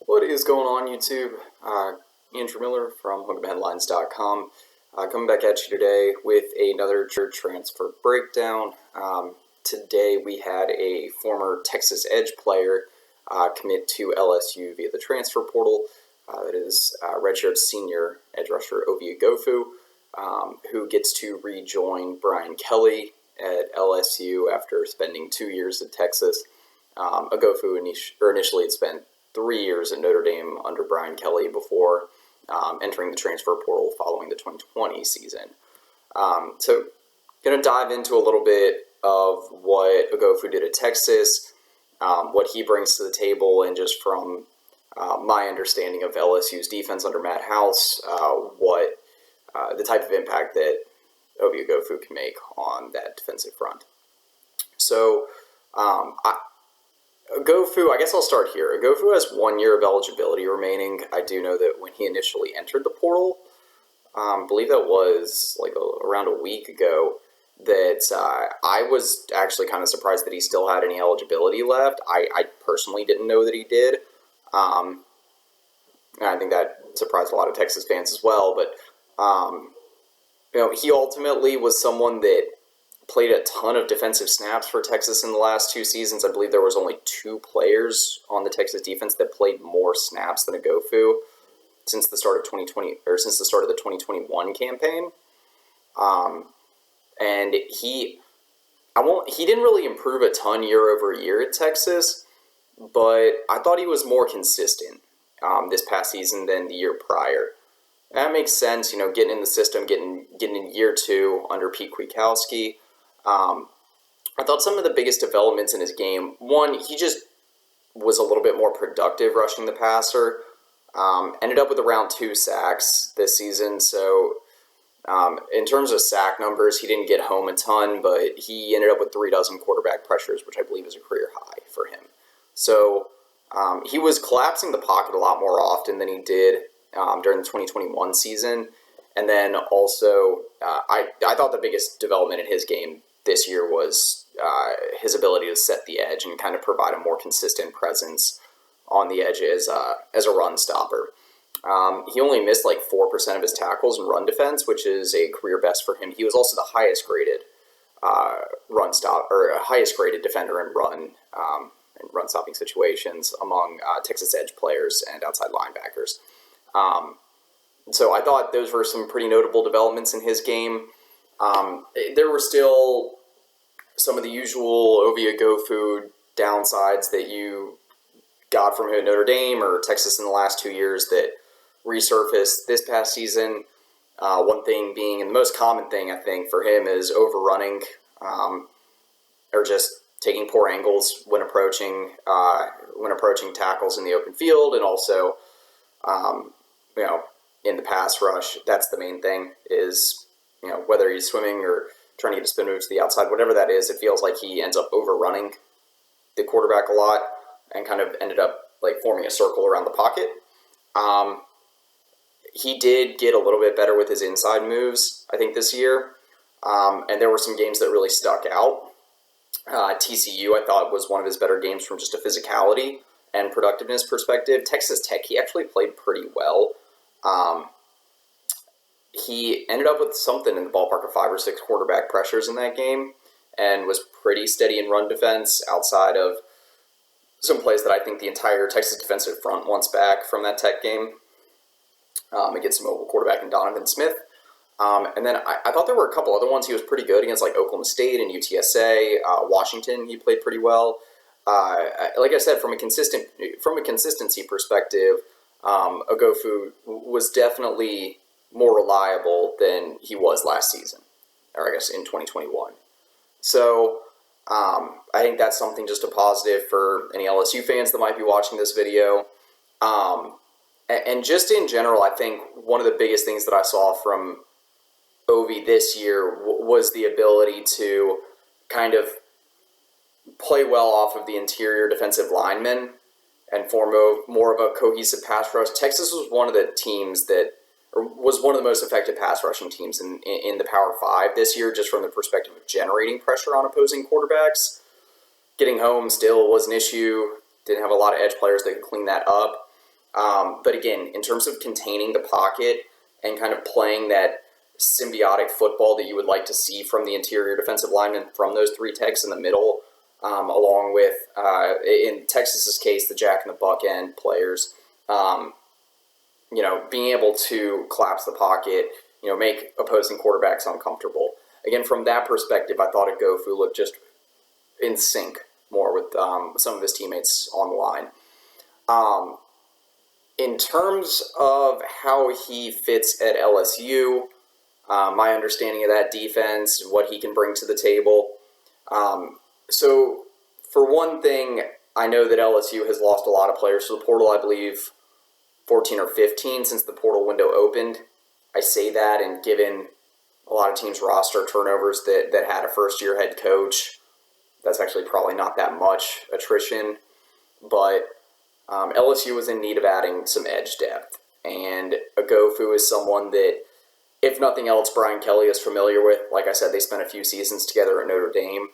What is going on, YouTube? Andrew Miller from Hook'emHeadlines.com coming back at you today with another transfer breakdown. Today we had a former Texas Edge player commit to LSU via the transfer portal. That is redshirt senior edge rusher Ovie Oghoufo, who gets to rejoin Brian Kelly at LSU after spending 2 years at Texas. Oghoufo initially had spent 3 years at Notre Dame under Brian Kelly before entering the transfer portal following the 2020 season. So going to dive into a little bit of what Oghoufo did at Texas, what he brings to the table, and just from my understanding of LSU's defense under Matt House, what the type of impact that Ovie Oghoufo can make on that defensive front. So Oghoufo, I guess I'll start here. Oghoufo has 1 year of eligibility remaining. I do know that when he initially entered the portal, I believe that was like around a week ago, that I was actually kind of surprised that he still had any eligibility left. I personally didn't know that he did. And I think that surprised a lot of Texas fans as well. But, he ultimately was someone that played a ton of defensive snaps for Texas in the last 2 seasons. I believe there was only 2 players on the Texas defense that played more snaps than Oghoufo since the start of 2020 or since the start of the 2021 campaign. And he didn't really improve a ton year over year at Texas, but I thought he was more consistent this past season than the year prior. That makes sense, getting in the system, getting in year 2 under Pete Kwiatkowski. I thought some of the biggest developments in his game, one, he just was a little bit more productive rushing the passer. Ended up with around 2 sacks this season. So in terms of sack numbers, he didn't get home a ton, but he ended up with 3 dozen quarterback pressures, which I believe is a career high for him. So he was collapsing the pocket a lot more often than he did during the 2021 season. And then also, I thought the biggest development in his game this year was his ability to set the edge and kind of provide a more consistent presence on the edge as a run stopper. He only missed like 4% of his tackles in run defense, which is a career best for him. He was also the highest graded highest graded defender in run stopping situations among Texas edge players and outside linebackers. So I thought those were some pretty notable developments in his game. There were still some of the usual Ovie Oghoufo downsides that you got from him at Notre Dame or Texas in the last 2 years that resurfaced this past season. One thing being, and the most common thing I think for him, is overrunning or just taking poor angles when approaching tackles in the open field, and also in the pass rush. That's the main thing, is whether he's swimming or trying to get a spin move to the outside, whatever that is, it feels like he ends up overrunning the quarterback a lot and kind of ended up like forming a circle around the pocket. He did get a little bit better with his inside moves, I think, this year. And there were some games that really stuck out. TCU, I thought, was one of his better games from just a physicality and productiveness perspective. Texas Tech, he actually played pretty well. He ended up with something in the ballpark of 5 or 6 quarterback pressures in that game and was pretty steady in run defense outside of some plays that I think the entire Texas defensive front wants back from that Tech game against some mobile quarterback in Donovan Smith. And then I thought there were a couple other ones he was pretty good against, like Oklahoma State and UTSA. Washington, he played pretty well. Like I said, from a consistency perspective, Oghoufo was definitely more reliable than he was last season, or I guess in 2021. So I think that's something just a positive for any LSU fans that might be watching this video. And just in general, I think one of the biggest things that I saw from Ovie this year was the ability to kind of play well off of the interior defensive linemen and form more of a cohesive pass rush. Texas was one of the teams that, or was one of the most effective pass rushing teams in the Power 5 this year, just from the perspective of generating pressure on opposing quarterbacks. Getting home still was an issue. Didn't have a lot of edge players that could clean that up. But again, in terms of containing the pocket and kind of playing that symbiotic football that you would like to see from the interior defensive linemen from those three techs in the middle, along with, in Texas's case, the jack and the buck end players, being able to collapse the pocket, make opposing quarterbacks uncomfortable. Again, from that perspective, I thought Oghoufo looked just in sync more with some of his teammates on the line. In terms of how he fits at LSU, my understanding of that defense, what he can bring to the table. So, for one thing, I know that LSU has lost a lot of players to the portal, I believe 14 or 15 since the portal window opened. I say that, and given a lot of teams' roster turnovers that had a first-year head coach, that's actually probably not that much attrition. But LSU was in need of adding some edge depth, and Oghoufo is someone that, if nothing else, Brian Kelly is familiar with. Like I said, they spent a few seasons together at Notre Dame,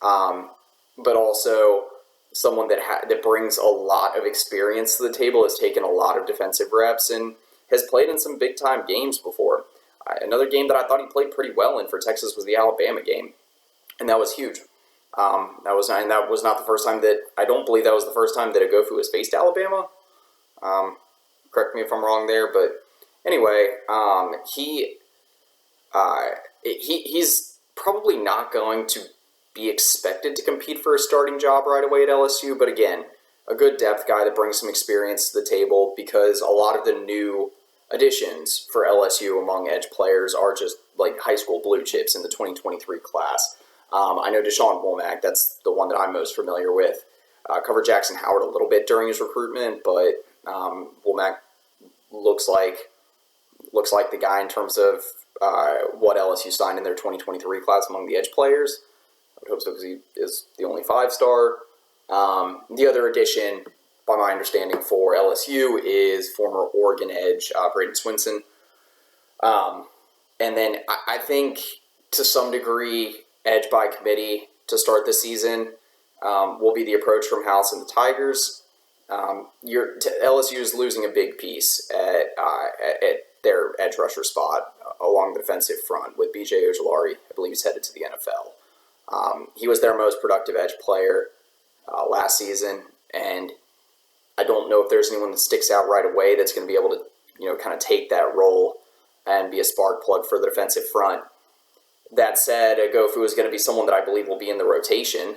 but also someone that brings a lot of experience to the table, has taken a lot of defensive reps, and has played in some big-time games before. Another game that I thought he played pretty well in for Texas was the Alabama game, and that was huge. That was not the first time I don't believe that was the first time that Oghoufo has faced Alabama. Correct me if I'm wrong there, but anyway, he's probably not going to be expected to compete for a starting job right away at LSU, but again, a good depth guy that brings some experience to the table, because a lot of the new additions for LSU among edge players are just like high school blue chips in the 2023 class. I know Deshaun Womack, that's the one that I'm most familiar with. Covered Jackson Howard a little bit during his recruitment, but Womack looks like the guy in terms of what LSU signed in their 2023 class among the edge players. I would hope so, because he is the only 5-star. The other addition, by my understanding, for LSU is former Oregon edge Braden Swinson. And then I think, to some degree, edge by committee to start the season will be the approach from House and the Tigers. LSU is losing a big piece at their edge rusher spot along the defensive front with B.J. Ojulari. I believe he's headed to the NFL. He was their most productive edge player last season, and I don't know if there's anyone that sticks out right away that's going to be able to, kind of take that role and be a spark plug for the defensive front. That said, Oghoufo is going to be someone that I believe will be in the rotation.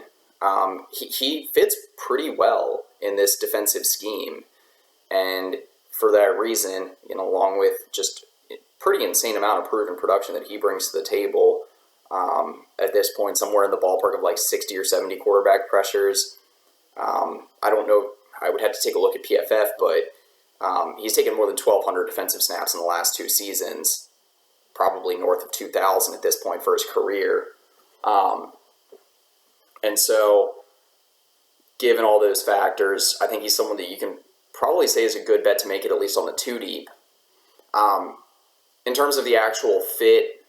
He fits pretty well in this defensive scheme, and for that reason, along with just pretty insane amount of proven production that he brings to the table, at this point, somewhere in the ballpark of like 60 or 70 quarterback pressures. I don't know. I would have to take a look at PFF, but he's taken more than 1,200 defensive snaps in the last 2 seasons, probably north of 2,000 at this point for his career. And so, given all those factors, I think he's someone that you can probably say is a good bet to make it at least on the 2 deep. In terms of the actual fit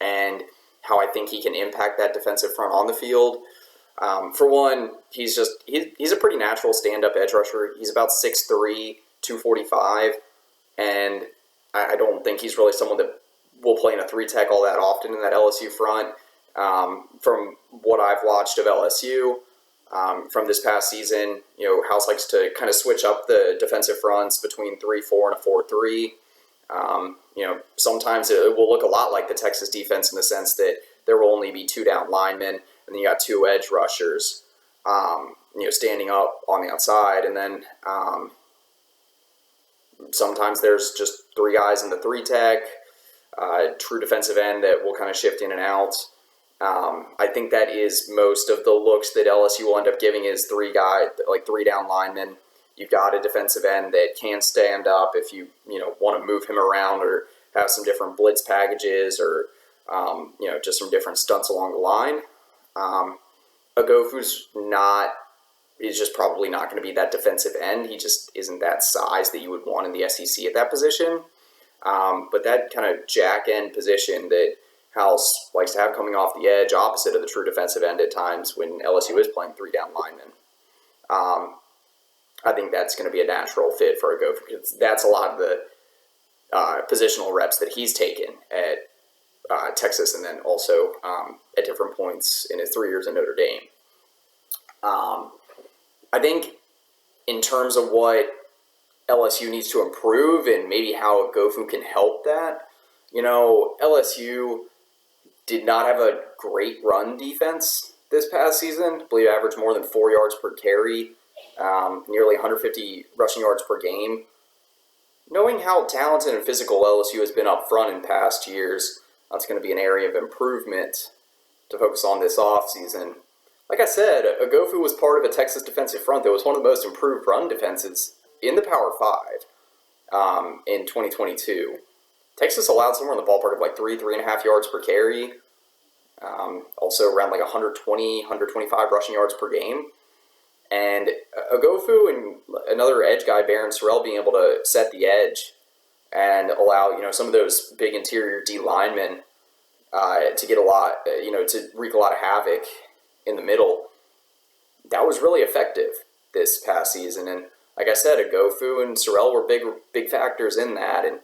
and how I think he can impact that defensive front on the field, for one, he's a pretty natural stand-up edge rusher. He's about 6'3", 245, and I don't think he's really someone that will play in a 3-tech all that often in that LSU front. From what I've watched of LSU from this past season, House likes to kind of switch up the defensive fronts between 3-4 and a 4-3. Sometimes it will look a lot like the Texas defense in the sense that there will only be 2 down linemen, and then you got 2 edge rushers, standing up on the outside, and then sometimes there's just 3 guys in the 3-tech, true defensive end that will kind of shift in and out. I think that is most of the looks that LSU will end up giving is 3 down linemen. You've got a defensive end that can stand up if you want to move him around or have some different blitz packages or just some different stunts along the line. Oghoufo's is just probably not going to be that defensive end. He just isn't that size that you would want in the SEC at that position. But that kind of jack end position that House likes to have coming off the edge, opposite of the true defensive end at times when LSU is playing 3 down linemen. I think that's going to be a natural fit for Oghoufo, because that's a lot of the positional reps that he's taken at Texas, and then also at different points in his 3 years at Notre Dame. I think in terms of what LSU needs to improve and maybe how Oghoufo can help that, LSU did not have a great run defense this past season. I believe averaged more than 4 yards per carry, nearly 150 rushing yards per game. Knowing how talented and physical LSU has been up front in past years, that's going to be an area of improvement to focus on this offseason. Like I said, Oghoufo was part of a Texas defensive front that was one of the most improved run defenses in the Power 5 in 2022. Texas allowed somewhere in the ballpark of like 3.5 yards per carry. Also around like 120, 125 rushing yards per game. And Oghoufo and another edge guy, Barron Sorrell, being able to set the edge and allow, some of those big interior D linemen to get a lot, to wreak a lot of havoc in the middle. That was really effective this past season. And like I said, Oghoufo and Sorrell were big factors in that. And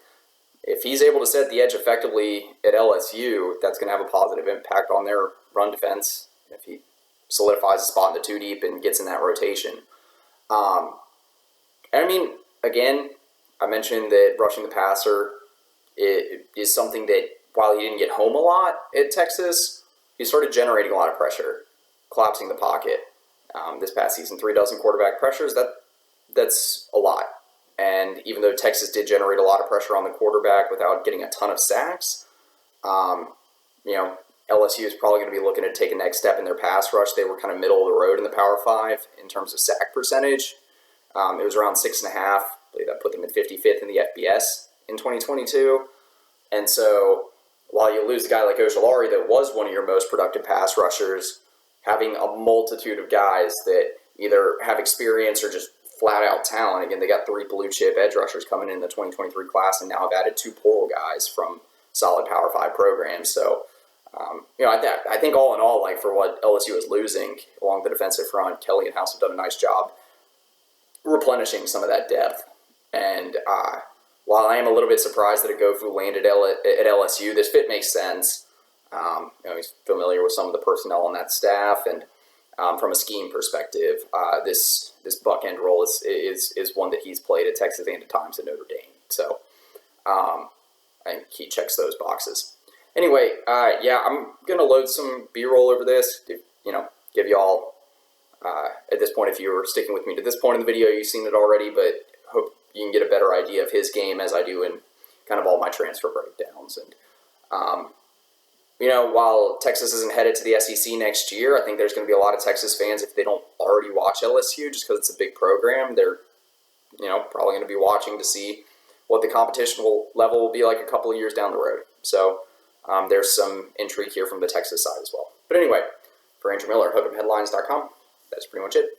if he's able to set the edge effectively at LSU, that's going to have a positive impact on their run defense. If he solidifies a spot in the 2 deep and gets in that rotation. Again, I mentioned that rushing the passer is something that, while he didn't get home a lot at Texas, he started generating a lot of pressure, collapsing the pocket. This past season, 36 quarterback pressures, that's a lot. And even though Texas did generate a lot of pressure on the quarterback without getting a ton of sacks, LSU is probably going to be looking to take a next step in their pass rush. They were kind of middle of the road in the Power 5 in terms of sack percentage. It was around 6.5. I believe that put them at 55th in the FBS in 2022. And so while you lose a guy like Ojulari that was one of your most productive pass rushers, having a multitude of guys that either have experience or just flat-out talent. Again, they got 3 blue-chip edge rushers coming in the 2023 class, and now have added 2 portal guys from solid Power 5 programs. So, I think all in all, like for what LSU is losing along the defensive front, Kelly and House have done a nice job replenishing some of that depth. And while I am a little bit surprised that Oghoufo landed at LSU, this fit makes sense. He's familiar with some of the personnel on that staff, and from a scheme perspective, this buck-end role is one that he's played at Texas and at times at Notre Dame. So I think he checks those boxes. Anyway, I'm going to load some B-roll over this to, give y'all, at this point, if you were sticking with me to this point in the video, you've seen it already, but hope you can get a better idea of his game as I do in kind of all my transfer breakdowns. And, while Texas isn't headed to the SEC next year, I think there's going to be a lot of Texas fans, if they don't already watch LSU, just because it's a big program, they're, probably going to be watching to see what the competition level will be like a couple of years down the road. So there's some intrigue here from the Texas side as well. But anyway, for Andrew Miller, Hook'emHeadlines.com, that's pretty much it.